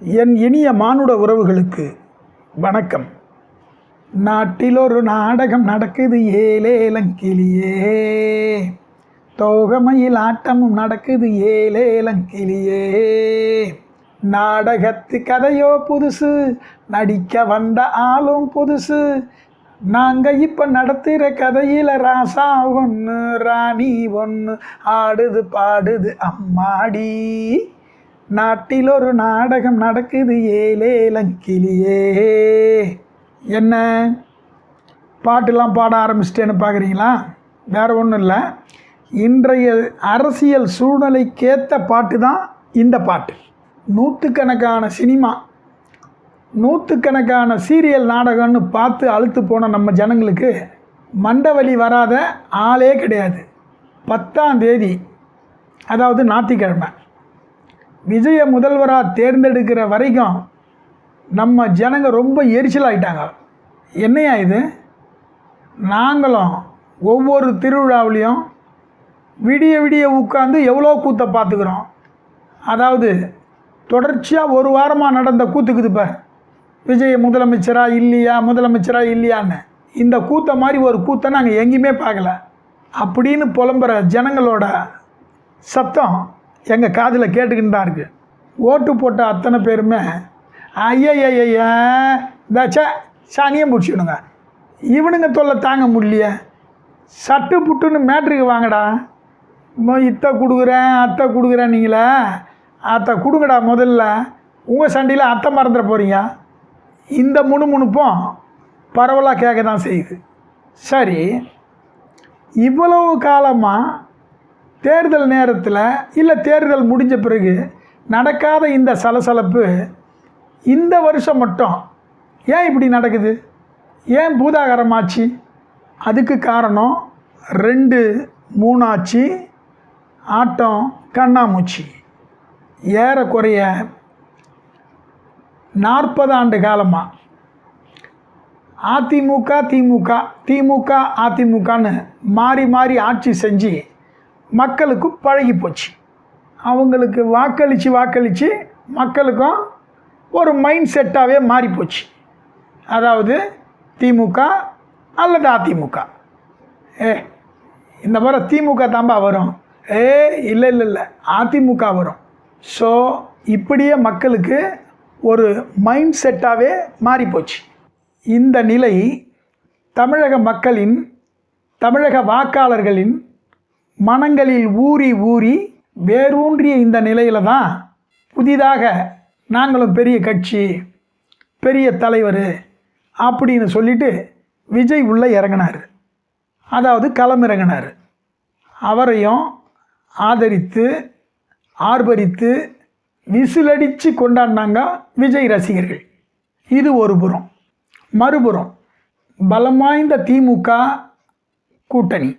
என் இனிய மானுட உறவுகளுக்கு வணக்கம். நாட்டில் ஒரு நாடகம் நடக்குது ஏலேலங்கிளியே, தோகமையில் ஆட்டமும் நடக்குது ஏலேலங்கிளியே. நாடகத்து கதையோ புதுசு, நடிக்க வந்த ஆளும் புதுசு. நாங்கள் இப்போ நடத்துகிற கதையில் ராசா ஒன்று ராணி ஒன்று ஆடுது பாடுது அம்மாடி. நாட்டில் ஒரு நாடகம் நடக்குது ஏலேலங்கிளியே. என்ன பாட்டெல்லாம் பாட ஆரம்பிச்சிட்டேன்னு பார்க்குறீங்களா? வேறு ஒன்றும் இல்லை, இன்றைய அரசியல் சூழ்நிலைக்கேற்ற பாட்டு தான் இந்த பாட்டு. நூற்றுக்கணக்கான சினிமா, நூற்றுக்கணக்கான சீரியல் நாடகம்னு பார்த்து அழுத்து போன நம்ம ஜனங்களுக்கு மண்டவலி வராத ஆளே கிடையாது. 10ஆம் தேதி, அதாவது ஞாயிற்றுக்கிழமை, விஜய முதல்வராக தேர்ந்தெடுக்கிற வரைக்கும் நம்ம ஜனங்க ரொம்ப எரிச்சலாகிட்டாங்க. என்னையா இது? நாங்களும் ஒவ்வொரு திருவிழாவிலையும் விடிய விடிய உட்காந்து எவ்வளோ கூத்தை பார்த்துக்கிறோம். அதாவது தொடர்ச்சியாக ஒரு வாரமாக நடந்த கூத்துக்குது இப்போ, விஜய் முதலமைச்சரா இல்லையான்னு. இந்த கூத்தை மாதிரி ஒரு கூத்தை நாங்கள் எங்கேயுமே பார்க்கல அப்படின்னு புலம்புற ஜனங்களோட சத்தம் எங்கள் காதில் கேட்டுக்கிட்டு தான் இருக்குது. ஓட்டு போட்ட அத்தனை பேருமே ஐயா தாச்சா சாணியம் பிடிச்சிக்கணுங்க, இவனுங்க தொல்லை தாங்க முடியலையே, சட்டு புட்டுன்னு மேட்ருக்கு வாங்கடா, இத்தை கொடுக்குறேன் நீங்களே, அத்தை கொடுங்கடா முதல்ல, உங்கள் சண்டையில் அத்தை மறந்துட போகிறீங்க. இந்த முணுமுணுப்பும் பரவலாக கேட்க தான் செய்யுது. சரி, இவ்வளவு காலமாக தேர்தல் நேரத்தில் இல்லை தேர்தல் முடிஞ்ச பிறகு நடக்காத இந்த சலசலப்பு இந்த வருஷம் மட்டும் ஏன் இப்படி நடக்குது? ஏன் பூதாகரமாச்சு? அதுக்கு காரணம் 2-3 ஆச்சு ஆட்டம் கண்ணாமூச்சி. ஏறக்குறைய 40 ஆண்டு காலமாக திமுக அதிமுகன்னு மாறி மாறி ஆட்சி செஞ்சு மக்களுக்கு பழகி போச்சு. அவங்களுக்கு வாக்களித்து மக்களுக்கும் ஒரு மைண்ட் செட்டாகவே மாறி போச்சு. அதாவது திமுக அல்லது அதிமுக. இந்த முறை திமுக தாம்பா வரும், இல்லை அதிமுக வரும். ஸோ இப்படியே மக்களுக்கு ஒரு மைண்ட் செட்டாகவே மாறி போச்சு. இந்த நிலை தமிழக வாக்காளர்களின் மனங்களில் ஊறி வேரூன்றிய இந்த நிலையில் தான் புதிதாக நாங்களும் பெரிய கட்சி, பெரிய தலைவர் அப்படின்னு சொல்லிட்டு விஜய் உள்ளே இறங்கினார், அதாவது களமிறங்கினார். அவரையும் ஆதரித்து ஆர்ப்பரித்து விசிலடித்து கொண்டாடினாங்க விஜய் ரசிகர்கள். இது ஒரு புறம். மறுபுறம் பலம் வாய்ந்த திமுக கூட்டணி,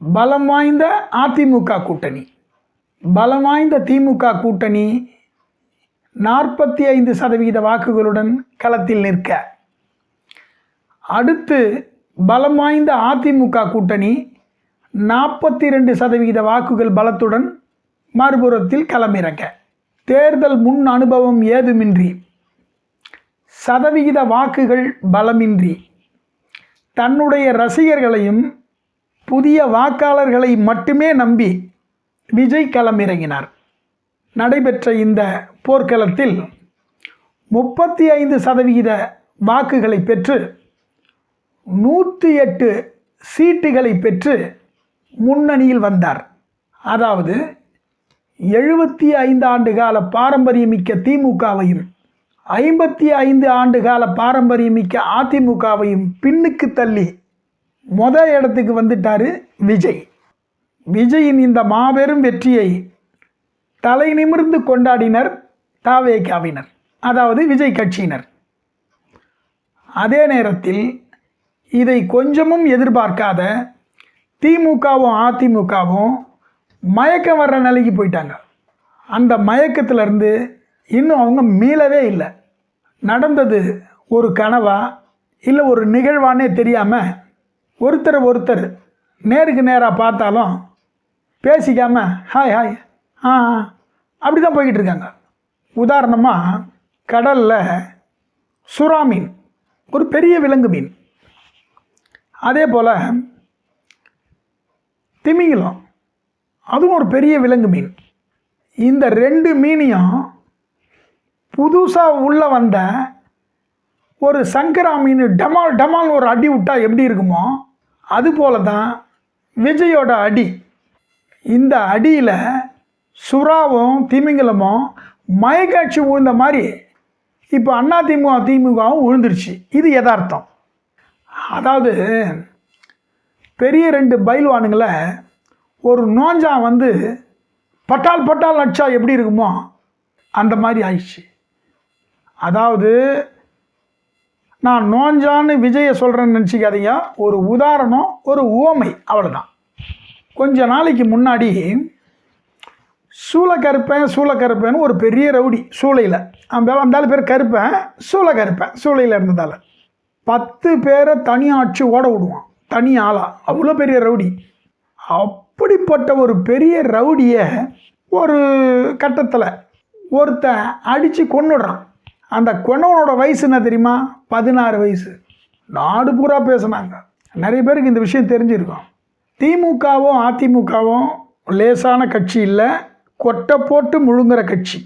பலம் வாய்ந்த அதிமுக கூட்டணி. பலம் வாய்ந்த திமுக கூட்டணி 45% வாக்குகளுடன் களத்தில் நிற்க, அடுத்து பலம் வாய்ந்த அதிமுக கூட்டணி 42% வாக்குகள் பலத்துடன் மறுபுறத்தில் களமிறங்க, தேர்தல் முன் அனுபவம் ஏதுமின்றி, சதவிகித வாக்குகள் பலமின்றி, தன்னுடைய ரசிகர்களையும் புதிய வாக்காளர்களை மட்டுமே நம்பி விஜய் களமிறங்கினார். நடைபெற்ற இந்த போர்க்களத்தில் 35% வாக்குகளை பெற்று 108 சீட்டுகளை பெற்று முன்னணியில் வந்தார். அதாவது 75 ஆண்டு கால பாரம்பரியமிக்க திமுகவையும் 55 ஆண்டு கால பாரம்பரியமிக்க அதிமுகவையும் பின்னுக்கு தள்ளி இடத்துக்கு வந்துட்டார் விஜய். விஜயின் இந்த மாபெரும் வெற்றியை தலை நிமிர்ந்து கொண்டாடினர் தாவேகாவினர், அதாவது விஜய் கட்சியினர். அதே நேரத்தில் இதை கொஞ்சமும் எதிர்பார்க்காத திமுகவும் அதிமுகவும் மயக்கம் வர்ற நிலைக்கு போயிட்டாங்க. அந்த மயக்கத்திலிருந்து இன்னும் அவங்க மீளவே இல்லை. நடந்தது ஒரு கனவா இல்லை ஒரு நிகழ்வானே தெரியாமல் ஒருத்தர் நேருக்கு நேராக பார்த்தாலும் பேசிக்காமல் ஹாய் அப்படி தான் போய்கிட்டு இருக்காங்க. உதாரணமாக கடலில் சுறா மீன் ஒரு பெரிய விலங்கு மீன், அதே போல் திமிங்கலம் அதுவும் ஒரு பெரிய விலங்கு மீன். இந்த 2 மீனையும் புதுசாக உள்ளே வந்த ஒரு சங்கரா மீன் டமால் டமால் ஒரு அடி விட்டால் எப்படி இருக்குமோ அதுபோல தான் விஜயோட அடி. இந்த அடியில் சுறாவும் திமிங்கலமும் மயக்காட்சி விழுந்த மாதிரி இப்போ திமுகவும் விழுந்துருச்சு. இது யதார்த்தம். அதாவது பெரிய 2 பைல்வானுங்களை ஒரு நோஞ்சான் வந்து பட்டால் பட்டால் நடிச்சா எப்படி இருக்குமோ அந்த மாதிரி ஆயிடுச்சு. அதாவது நான் நோஞ்சான்னு விஜயை சொல்கிறேன்னு நினச்சிக்காதீங்க, ஒரு உதாரணம், ஒரு உவமை, அவ்வளோதான். கொஞ்ச நாளைக்கு முன்னாடி சூளக்கருப்பேன்னு ஒரு பெரிய ரவுடி சூளையில், அந்த பேர் கருப்பேன், சூளையில் இருந்ததால் 10 பேரை தனியாச்சு ஓட விடுவான், தனி ஆளாக, அவ்வளோ பெரிய ரவுடி. அப்படிப்பட்ட ஒரு பெரிய ரவுடியை ஒரு கட்டத்தில் ஒருத்தன் அடித்து கொன்னுடுறான். அந்த கொன்னவனோட வயசு என்ன தெரியுமா? 16 வயசு. நாடு பூரா பேசுனாங்க. நிறைய பேருக்கு இந்த விஷயம் தெரிஞ்சிருக்கும். திமுகவும் அதிமுகவும் லேசான கட்சி இல்லை, கொட்டை போட்டு முழுங்குற கட்சி.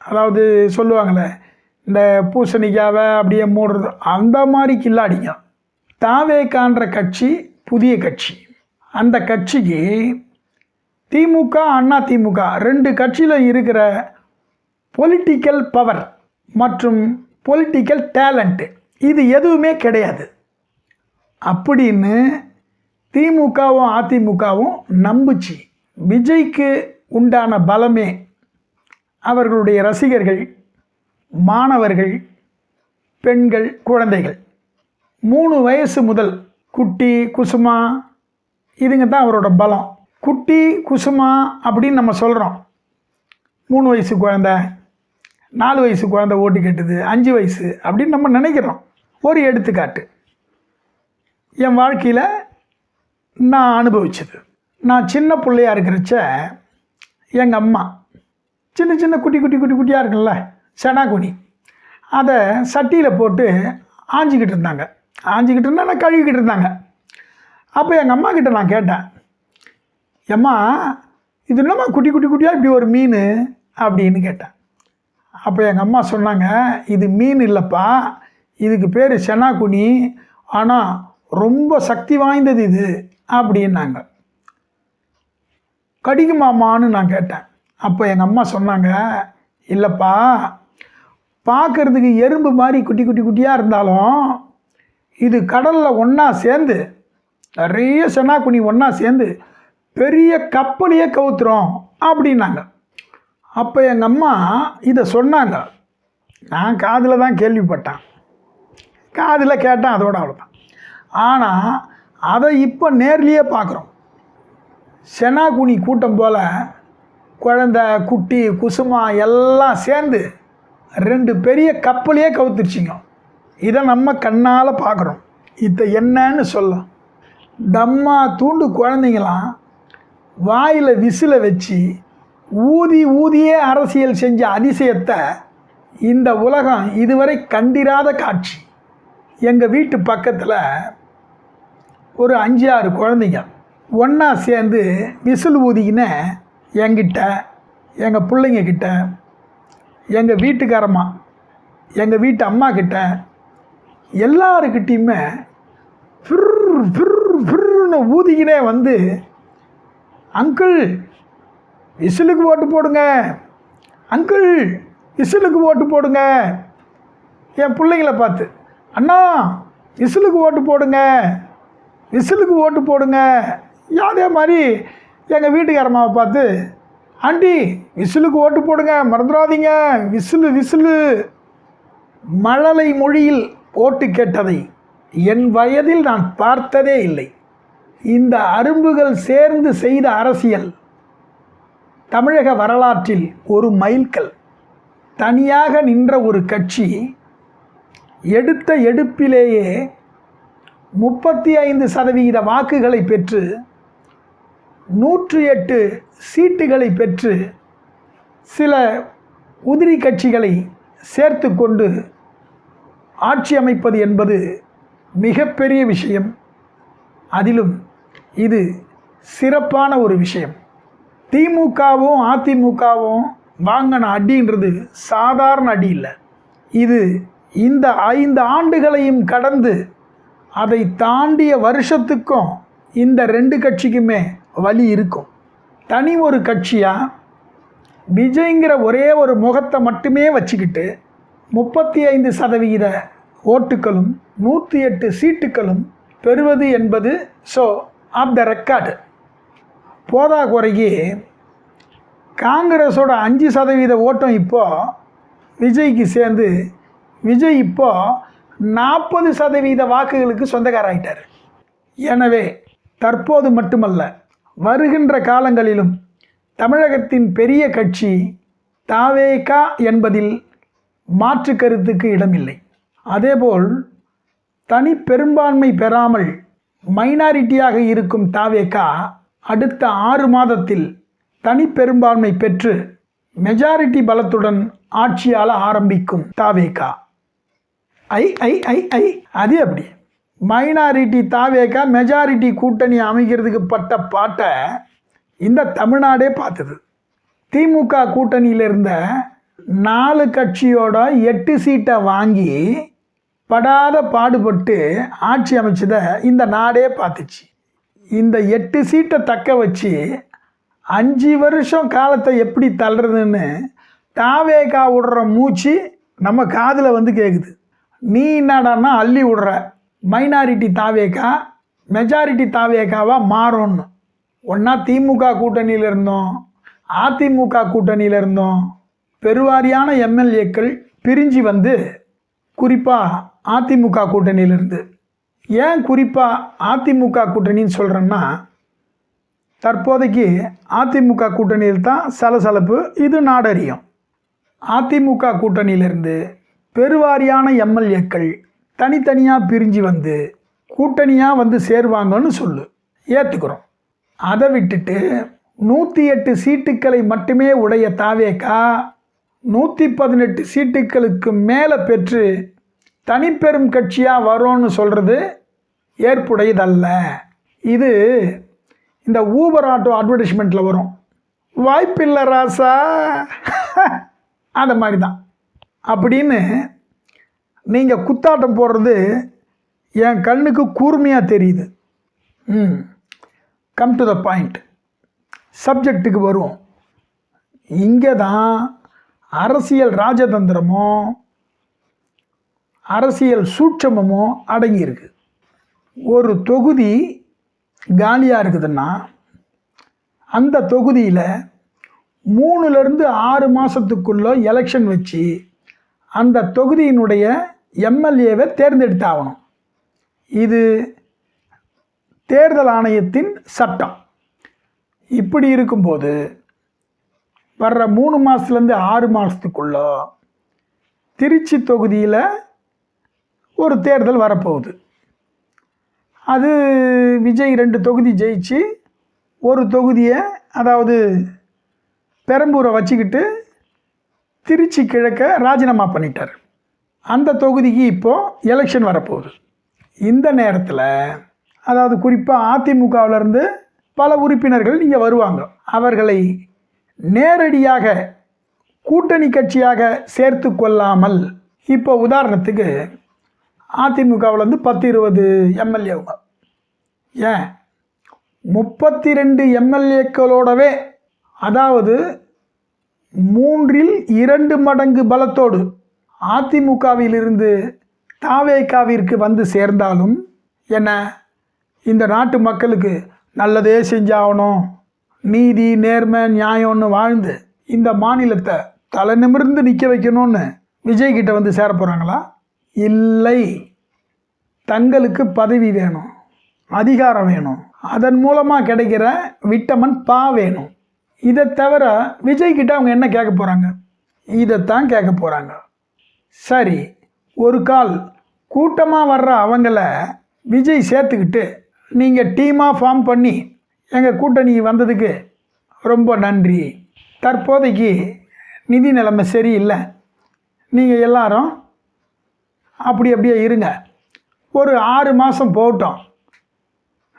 அதாவது சொல்லுவாங்களே, இந்த பூசணிக்காவை அப்படியே மூடுறது, அந்த மாதிரி கில்லாடிங்க. தாவேக்கான்ற கட்சி புதிய கட்சி. அந்த கட்சிக்கு திமுக அதிமுக 2 கட்சியில் இருக்கிற பொலிட்டிக்கல் பவர் மற்றும் பொலிட்டிக்கல் டேலண்ட்டு இது எதுவுமே கிடையாது அப்படின்னு திமுகவும் அதிமுகவும் நம்புச்சு. விஜய்க்கு உண்டான பலமே அவர்களுடைய ரசிகர்கள், மாணவர்கள், பெண்கள், குழந்தைகள். 3 வயசு முதல் குட்டி குசுமா இதுங்க தான் அவரோட பலம். குட்டி குசுமா அப்படின்னு நம்ம சொல்கிறோம். 3 வயசு குழந்தை, 4 வயசு குழந்தை ஓட்டு கேட்டுது, 5 வயசு அப்படின்னு நம்ம நினைக்கிறோம். ஒரு எடுத்துக்காட்டு என் வாழ்க்கையில் நான் அனுபவிச்சது. நான் சின்ன பிள்ளையாக இருக்கிறச்ச எங்கள் அம்மா சின்ன சின்ன குட்டியாக இருக்குல்ல செனாகுனி, அதை சட்டியில் போட்டு ஆஞ்சிக்கிட்டு இருந்தாங்க. நான் கழுவிக்கிட்டு இருந்தாங்க. அப்போ எங்கள் அம்மா கிட்ட நான் கேட்டேன், எம்மா இது என்னம்மா குட்டியாக இப்படி ஒரு மீன் அப்படின்னு கேட்டேன். அப்போ எங்கள் அம்மா சொன்னாங்க, இது மீன் இல்லைப்பா, இதுக்கு பேர் செனாகுனி, ஆனால் ரொம்ப சக்தி வாய்ந்தது இது அப்படின்னாங்க. கடிக்குமாமான்னு நான் கேட்டேன். அப்போ எங்கள் அம்மா சொன்னாங்க, இல்லைப்பா, பார்க்குறதுக்கு எறும்பு மாதிரி குட்டியாக இருந்தாலும் இது கடலில் ஒன்றா சேர்ந்து நிறைய செனாகுனி ஒன்றா சேர்ந்து பெரிய கப்பலையே கவுத்துறோம் அப்படின்னாங்க. அப்போ எங்கள் அம்மா இதை சொன்னாங்க. நான் காதில் தான் கேள்விப்பட்டேன், காதில் கேட்டேன், அதோட அவ்வளோதான். ஆனால் அதை இப்போ நேர்லேயே பார்க்குறோம். செனாகுனி கூட்டம் போல் குழந்தை, குட்டி, குசுமா எல்லாம் சேர்ந்து 2 பெரிய கப்பலையே கவுத்துருச்சிங்க. இதை நம்ம கண்ணால் பார்க்குறோம். இதை என்னன்னு சொல்ல, தம்மா தூண்டு குழந்தைங்களாம் வாயில் விசிலை வச்சு ஊதியே அரசியல் செஞ்ச அதிசயத்தை இந்த உலகம் இதுவரை கண்டிராத காட்சி. எங்கள் வீட்டு பக்கத்தில் ஒரு 5-6 குழந்தைங்க ஒன்றா சேர்ந்து விசில் ஊதிக்கின்னு என்கிட்ட, எங்கள் பிள்ளைங்கக்கிட்ட, எங்கள் வீட்டுக்காரம்மா, எங்கள் வீட்டு அம்மா கிட்ட எல்லாருக்கிட்டையுமே ஃபிர்னு ஊதிக்கினே வந்து, அங்கிள் விசிலுக்கு ஓட்டு போடுங்க, அங்கிள் விசிலுக்கு ஓட்டு போடுங்க. என் பிள்ளைங்களை பார்த்து, அண்ணா விசிலுக்கு ஓட்டு போடுங்க, விசிலுக்கு ஓட்டு போடுங்க. அதே மாதிரி எங்கள் வீட்டுக்காரம்மாவை பார்த்து, ஆண்டி விசிலுக்கு ஓட்டு போடுங்க, மறந்துடாதீங்க, விசிலு. மழலை மொழியில் ஓட்டு கேட்டதை என் வயதில் நான் பார்த்ததே இல்லை. இந்த அரும்புகள் சேர்ந்து செய்த அரசியல் தமிழக வரலாற்றில் ஒரு மைல்கல். தனியாக நின்ற ஒரு கட்சி எடுத்த எடுப்பிலேயே 35% வாக்குகளை பெற்று 108 சீட்டுகளை பெற்று சில உதிரி கட்சிகளை சேர்த்து கொண்டு ஆட்சி அமைப்பது என்பது மிகப்பெரிய விஷயம். அதிலும் இது சிறப்பான ஒரு விஷயம். திமுகவும் அதிமுகவும் வாங்கின அடின்றது சாதாரண அடி இல்லை. இது இந்த 5 ஆண்டுகளையும் கடந்து அதை தாண்டிய வருஷத்துக்கும் இந்த 2 கட்சிக்குமே வலி இருக்கும். தனி ஒரு கட்சியாக விஜய்ங்கிற ஒரே ஒரு முகத்தை மட்டுமே வச்சுக்கிட்டு 35% ஓட்டுகளும் 108 சீட்டுகளும் பெறுவது என்பது ஷோ ஆஃப் த ரெக்கார்டு. போதா குறைக்கு காங்கிரஸோட 5% ஓட்டம் இப்போது விஜய்க்கு சேர்ந்து விஜய் இப்போது 40% வாக்குகளுக்கு சொந்தக்காராயிட்டார். எனவே தற்போது மட்டுமல்ல, வருகின்ற காலங்களிலும் தமிழகத்தின் பெரிய கட்சி தவேக என்பதில் மாற்று கருத்துக்கு இடமில்லை. அதேபோல் தனி பெரும்பான்மை பெறாமல் மைனாரிட்டியாக இருக்கும் தவேக அடுத்த 6 மாதத்தில் தனி பெரும்பான்மை பெற்று மெஜாரிட்டி பலத்துடன் ஆட்சியாள ஆரம்பிக்கும் தவேக. அது அப்படி மைனாரிட்டி தவேக மெஜாரிட்டி கூட்டணி அமைக்கிறதுக்கு பட்ட பாட்டை இந்த தமிழ்நாடே பார்த்தது. திமுக கூட்டணியில் இருந்த 4 கட்சியோட 8 சீட்டை வாங்கி படாத பாடுபட்டு ஆட்சி அமைச்சதை இந்த நாடே பார்த்துச்சு. இந்த 8 சீட்டை தக்க வச்சு 5 வருஷம் காலத்தை எப்படி தள்ளுறதுன்னு தவேக விடுற மூச்சு நம்ம காதில் வந்து கேட்குது. நீ என்னடான்னா அள்ளி விடுற மைனாரிட்டி தவேக மெஜாரிட்டி தவேகவாக மாறும்னு. ஒன்றா திமுக கூட்டணியில் இருந்தோம், அதிமுக கூட்டணியில் இருந்தோம், பெருவாரியான எம்எல்ஏக்கள் பிரிஞ்சு வந்து குறிப்பாக அதிமுக கூட்டணியிலிருந்து. ஏன் குறிப்பாக அதிமுக கூட்டணின்னு சொல்கிறேன்னா, தற்போதைக்கு அதிமுக கூட்டணியில் தான் சலசலப்பு, இது நாடறியும். அதிமுக கூட்டணியிலிருந்து பெருவாரியான எம்எல்ஏக்கள் தனித்தனியாக பிரிஞ்சு வந்து கூட்டணியாக வந்து சேருவாங்கன்னு ஏற்றுக்கிறோம். அதை விட்டுட்டு 108 சீட்டுக்களை மட்டுமே உடைய தவேக 118 சீட்டுக்களுக்கு மேலே பெற்று தனிப்பெரும் கட்சியாக வரோன்னு சொல்கிறது ஏற்புடையதல்ல. இது இந்த ஊபர் ஆட்டோ அட்வர்டைஸ்மெண்ட்டில் வரும், வாய்ப்பில்லை ராசா அந்த மாதிரி தான் அப்படின்னு நீங்கள் குத்தாட்டம் போடுறது என் கண்ணுக்கு கூர்மையாக தெரியுது. கம் டு த பாயிண்ட், சப்ஜெக்டுக்கு வரும். இங்கே தான் அரசியல் ராஜதந்திரமோ அரசியல் சூட்சமோ அடங்கியிருக்கு. ஒரு தொகுதி காலியாக இருக்குதுன்னா அந்த தொகுதியில் 3லேருந்து 6 மாதத்துக்குள்ளே எலெக்ஷன் வச்சு அந்த தொகுதியினுடைய எம்எல்ஏவை தேர்ந்தெடுத்தாகணும். இது தேர்தல் ஆணையத்தின் சட்டம். இப்படி இருக்கும்போது வர்ற 3 மாதத்துலேருந்து 6 மாதத்துக்குள்ள திருச்சி தொகுதியில் ஒரு தேர்தல் வரப்போகுது. அது விஜய் 2 தொகுதி ஜெயிச்சு ஒரு தொகுதியை, அதாவது பெரம்பூரை வச்சுக்கிட்டு திருச்சி கிழக்க ராஜினாமா பண்ணிட்டார். அந்த தொகுதிக்கு இப்போது எலெக்ஷன் வரப்போகுது. இந்த நேரத்தில், அதாவது குறிப்பாக அதிமுகவிலேருந்து பல உறுப்பினர்கள் இங்கே வருவாங்க. அவர்களை நேரடியாக கூட்டணி கட்சியாக சேர்த்து கொள்ளாமல், இப்போ உதாரணத்துக்கு அதிமுகவிலேருந்து 10-20 எம்எல்ஏங்க, ஏன் 32 எம்எல்ஏக்களோடவே, அதாவது 3/2 மடங்கு பலத்தோடு அதிமுகவிலிருந்து தவேகவிற்கு வந்து சேர்ந்தாலும் என்ன, இந்த நாட்டு மக்களுக்கு நல்லதே செஞ்சாகணும், நீதி நேர்மை நியாயம்னு வாழ்ந்து இந்த மாநிலத்தை தலை நிமிர்ந்து நிற்க வைக்கணும்னு விஜய்கிட்ட வந்து சேர போகிறாங்களா? இல்லை. தங்களுக்கு பதவி வேணும், அதிகாரம் வேணும், அதன் மூலமாக கிடைக்கிற விட்டமின் பா வேணும். இதை தவிர விஜய்கிட்ட அவங்க என்ன கேட்க போகிறாங்க? இதைத்தான் கேட்க போகிறாங்க. சரி, ஒரு கால் கூட்டமாக வர்ற அவங்கள விஜய் சேர்த்துக்கிட்டு நீங்கள் டீமாக ஃபார்ம் பண்ணி எங்கள் கூட்டணி வந்ததுக்கு ரொம்ப நன்றி, தற்போதைக்கு நிதி நிலைமை சரியில்லை, நீங்கள் எல்லாரும் அப்படியே இருங்க, ஒரு 6 மாதம் போகட்டும்,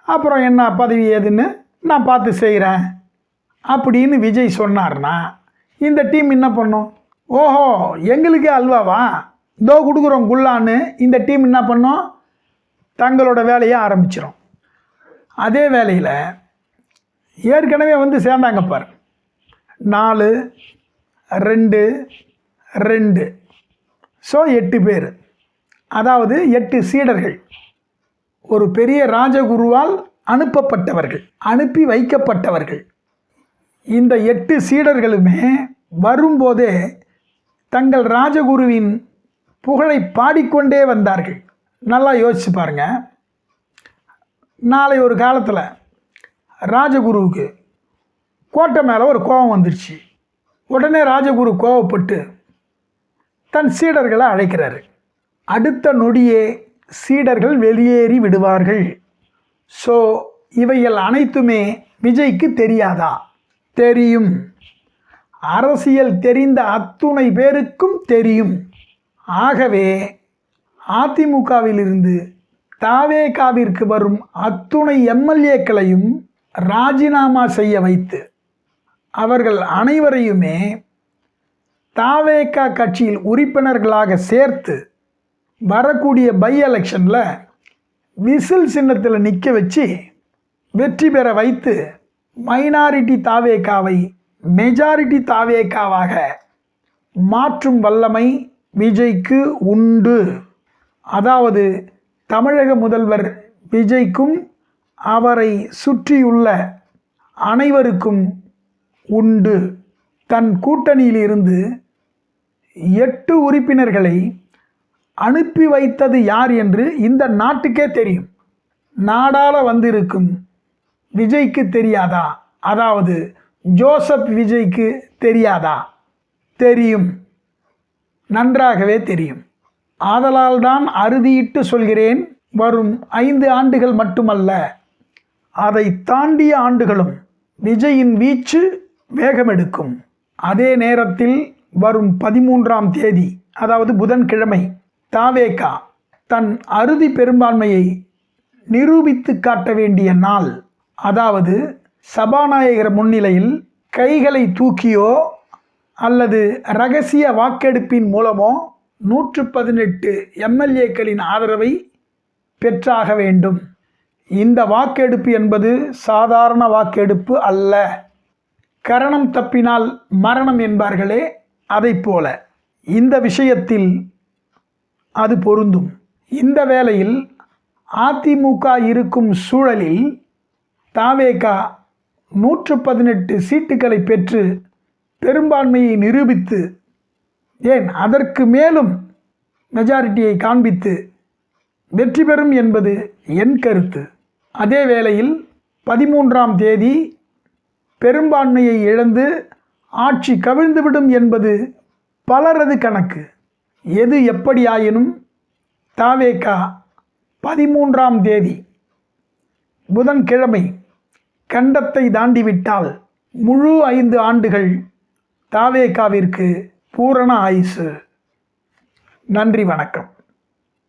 அப்புறம் என்ன பதவி ஏதுன்னு நான் பார்த்து செய்கிறேன் அப்படின்னு விஜய் சொன்னார்னா இந்த டீம் என்ன பண்ணும்? ஓஹோ, எங்களுக்கே அல்வாவா, இதோ கொடுக்குறோம் குல்லான்னு இந்த டீம் என்ன பண்ணும்? தங்களோட வேலையை ஆரம்பிச்சிடும். அதே வேலையில் ஏற்கனவே வந்து சேர்ந்தாங்க பாரு, 4, 2, 2, ஸோ 8 பேர், அதாவது 8 சீடர்கள், ஒரு பெரிய ராஜகுருவால் அனுப்பப்பட்டவர்கள், அனுப்பி வைக்கப்பட்டவர்கள். இந்த 8 சீடர்களுமே வரும்போதே தங்கள் ராஜகுருவின் புகழை பாடிக்கொண்டே வந்தார்கள். நல்லா யோசிச்சு பாருங்க. நாளை ஒரு காலத்தில் ராஜகுருவுக்கு கோட்டை மேலே ஒரு கோபம் வந்துருச்சு. உடனே ராஜகுரு கோபப்பட்டு தன் சீடர்களை அழைக்கிறாரு. அடுத்த நொடியே சீடர்கள் வெளியேறி விடுவார்கள். ஸோ இவைகள் அனைத்துமே விஜய்க்கு தெரியாதா? தெரியும். அரசியல் தெரிந்த அத்துணை பேருக்கும் தெரியும். ஆகவே அதிமுகவிலிருந்து தாவேகாவிற்கு வரும் அத்துணை எம்எல்ஏக்களையும் ராஜினாமா செய்ய வைத்து அவர்கள் அனைவரையுமே தாவேகா கட்சியில் உறுப்பினர்களாக சேர்த்து வரக்கூடிய பை எலெக்ஷனில் விசில் சின்னத்தில் நிற்க வச்சு வெற்றி பெற வைத்து மைனாரிட்டி தாவேகாவை மெஜாரிட்டி தாவேகாவாக மாற்றும் வல்லமை விஜய்க்கு உண்டு. அதாவது தமிழக முதல்வர் விஜய்க்கும் அவரை சுற்றியுள்ள அனைவருக்கும் உண்டு. தன் கூட்டணியிலிருந்து 8 உறுப்பினர்களை அனுப்பி வைத்தது யார் என்று இந்த நாட்டுக்கே தெரியும். நாடாள வந்திருக்கும் விஜய்க்கு தெரியாதா? அதாவது ஜோசப் விஜய்க்கு தெரியாதா? தெரியும், நன்றாகவே தெரியும். ஆதலால் தான் அறுதியிட்டு சொல்கிறேன், வரும் 5 ஆண்டுகள் மட்டுமல்ல, அதை தாண்டிய ஆண்டுகளும் விஜயின் வீச்சு வேகமெடுக்கும். அதே நேரத்தில் வரும் 13ஆம் தேதி, அதாவது புதன்கிழமை, தாவேகா தன் அறுதி பெரும்பான்மையை நிரூபித்து காட்ட வேண்டிய நாள். அதாவது சபாநாயகர் முன்னிலையில் கைகளை தூக்கியோ அல்லது இரகசிய வாக்கெடுப்பின் மூலமோ 118 எம்எல்ஏக்களின் ஆதரவை பெற்றாக வேண்டும். இந்த வாக்கெடுப்பு என்பது சாதாரண வாக்கெடுப்பு அல்ல. கரணம் தப்பினால் மரணம் என்பார்களே, அதைப்போல இந்த விஷயத்தில் அது பொருந்தும். இந்த வேளையில் அதிமுக இருக்கும் சூழலில் தாவேகா 118 சீட்டுகளை பெற்று பெரும்பான்மையை நிரூபித்து, ஏன் அதற்கு மேலும் மெஜாரிட்டியை காண்பித்து வெற்றி பெறும் என்பது என் கருத்து. அதே வேளையில் 13ஆம் தேதி பெரும்பான்மையை இழந்து ஆட்சி கவிழ்ந்துவிடும் என்பது பலரது கணக்கு. எது எப்படியாயினும் தாவேகா 13ஆம் தேதி புதன்கிழமை கண்டத்தை தாண்டிவிட்டால் முழு 5 ஆண்டுகள் தாவேகாவிற்கு பூரண ஆயுசு. நன்றி, வணக்கம்.